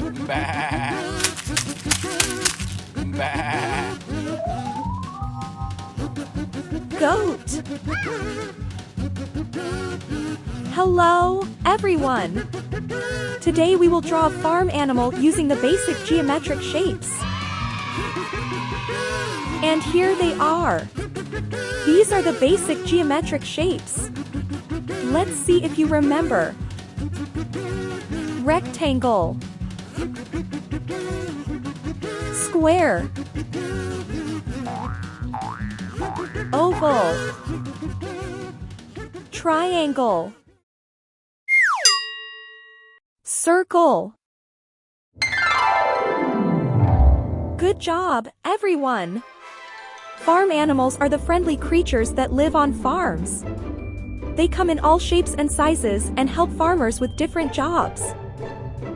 Bah. Bah. Goat. Hello, everyone. Today we will draw a farm animal using the basic geometric shapes. And here they are. These are the basic geometric shapes. Let's see if you remember. Rectangle. Square. Oval. Triangle. Circle. Good job, everyone! Farm animals are the friendly creatures that live on farms. They come in all shapes and sizes and help farmers with different jobs.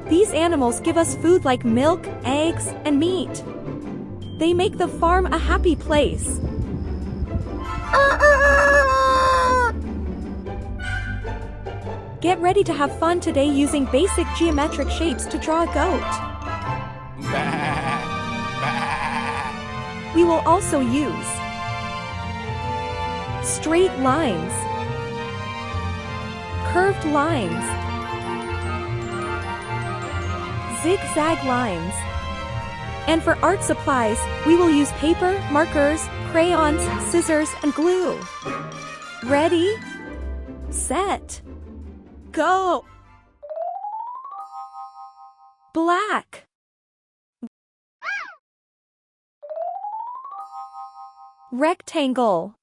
These animals give us food like milk, eggs, and meat. They make the farm a happy place. Get ready to have fun today using basic geometric shapes to draw a goat. Bah. Bah. We will also use straight lines, curved lines, zigzag lines. And for art supplies, we will use paper, markers, crayons, scissors, and glue. Ready? Set. Go! Black. Rectangle.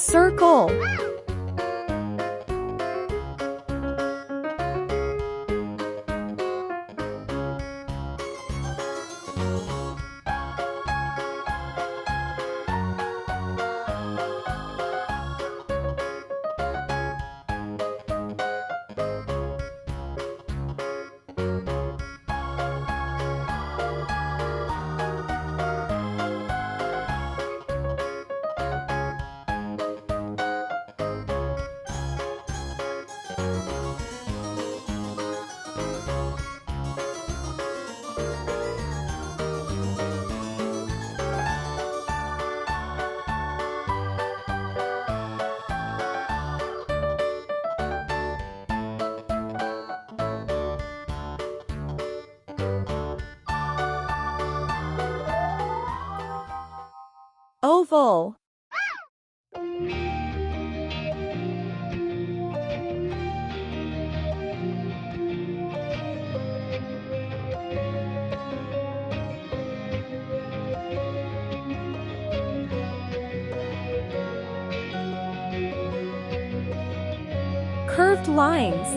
Circle. Oval. Curved lines.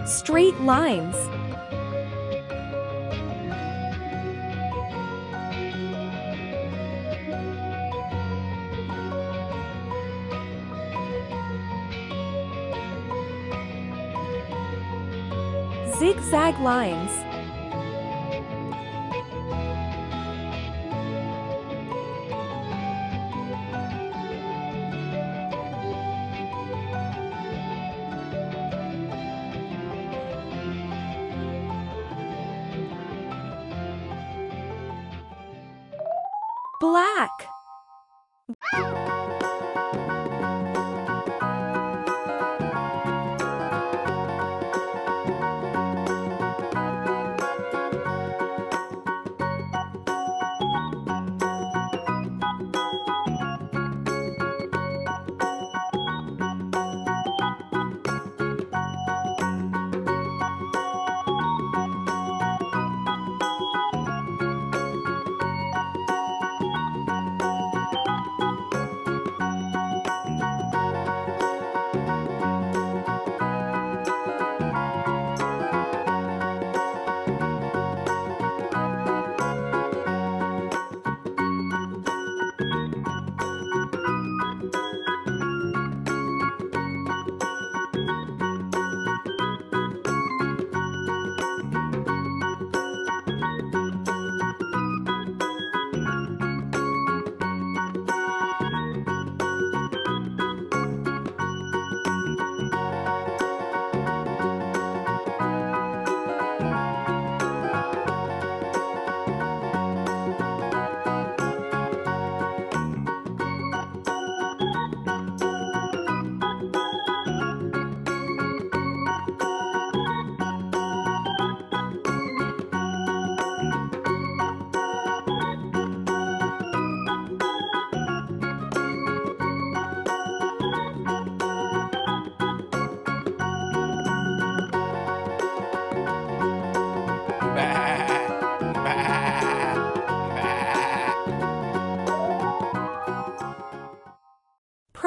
Straight lines. Zigzag lines. Black.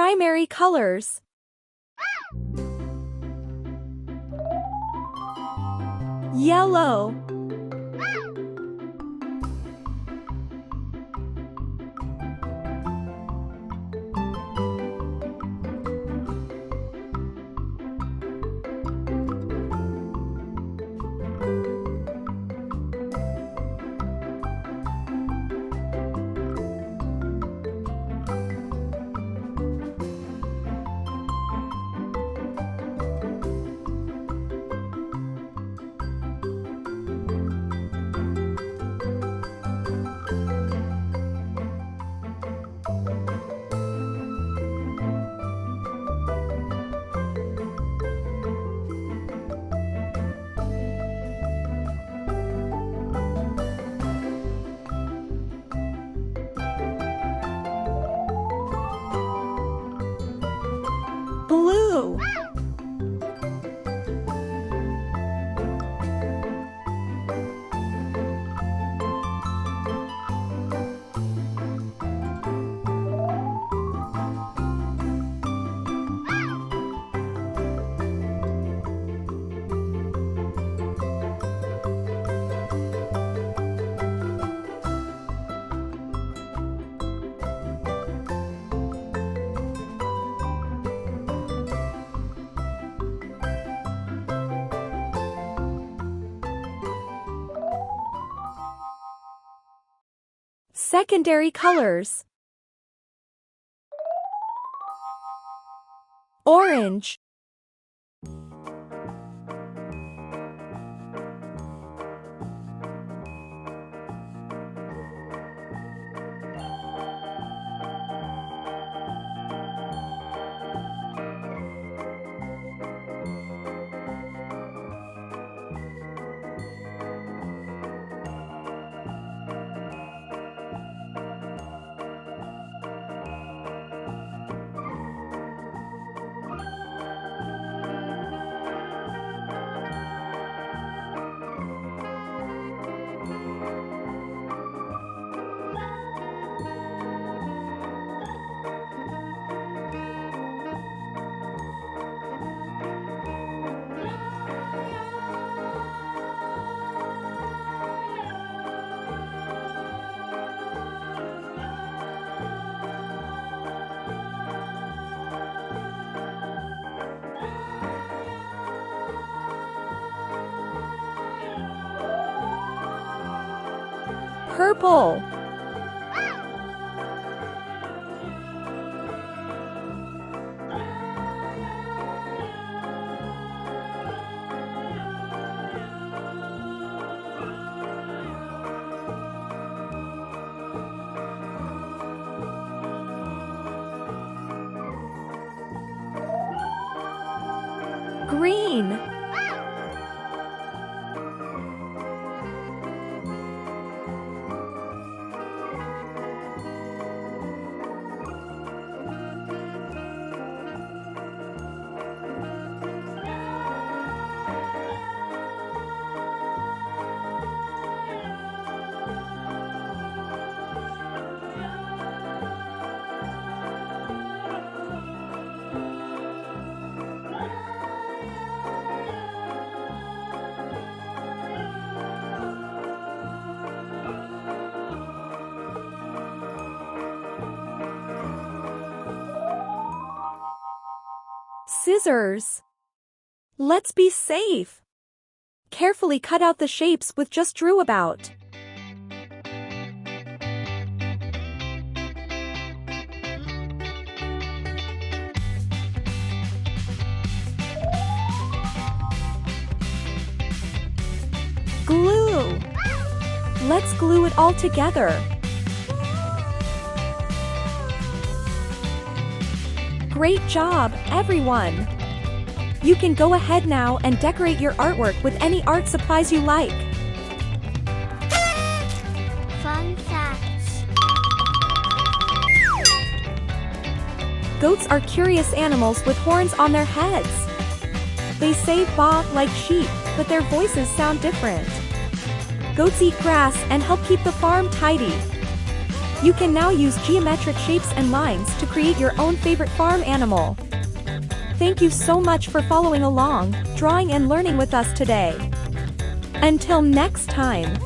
primary colors. Yellow. Blue. Secondary colors. Orange. Purple. Green. Scissors. Let's be safe. Carefully cut out the shapes with just drew about. Glue. Let's glue it all together. Great job, everyone! You can go ahead now and decorate your artwork with any art supplies you like. Fun facts. Goats are curious animals with horns on their heads. They say baa like sheep, but their voices sound different. Goats eat grass and help keep the farm tidy. You can now use geometric shapes and lines to create your own favorite farm animal. Thank you so much for following along, drawing and learning with us today. Until next time.